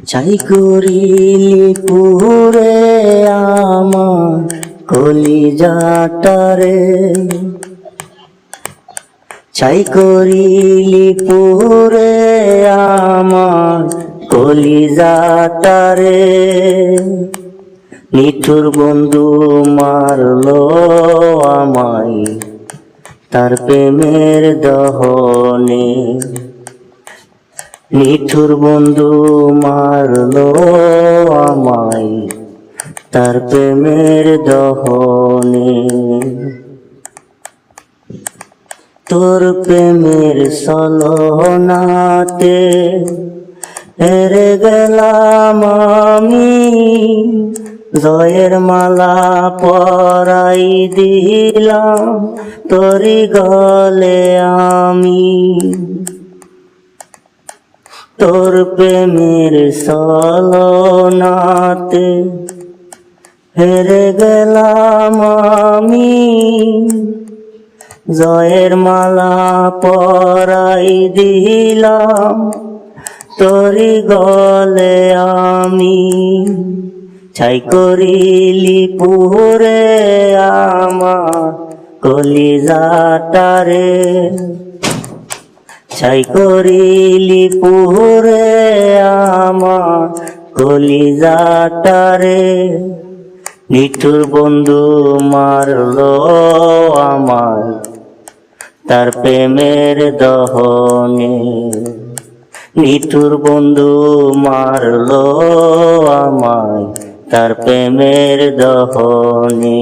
ছাই করিলি পুরে আমার কলিজাটারে, ছাই করিলি পুরে আমার কলিজাটারে। নিঠুর বন্ধু মারলো আমায় তার প্রেমের দহনে, নিঠুর বন্ধু মারলো আমায় তার প্রেমের দহনে। তোর প্রেমের ছলনাতে হেরে গেলাম আমি, জয়ের মালা পরাই দিলাম তোরি গলে আমি। তোর প্রেমের ছলনাতে হেরে গেলাম আমি, জয়ের মালা পরাই দিলাম তোরি গলে আমি। ছাই করিলি পুরে আমার কলিজাটারে, ছাই করিলি পুরে আমার কলিজাটারে। নিঠুর বন্ধু মারলো আমায় তার প্রেমের দহনে, নিঠুর বন্ধু মারলো আমায় তার প্রেমের দহনে।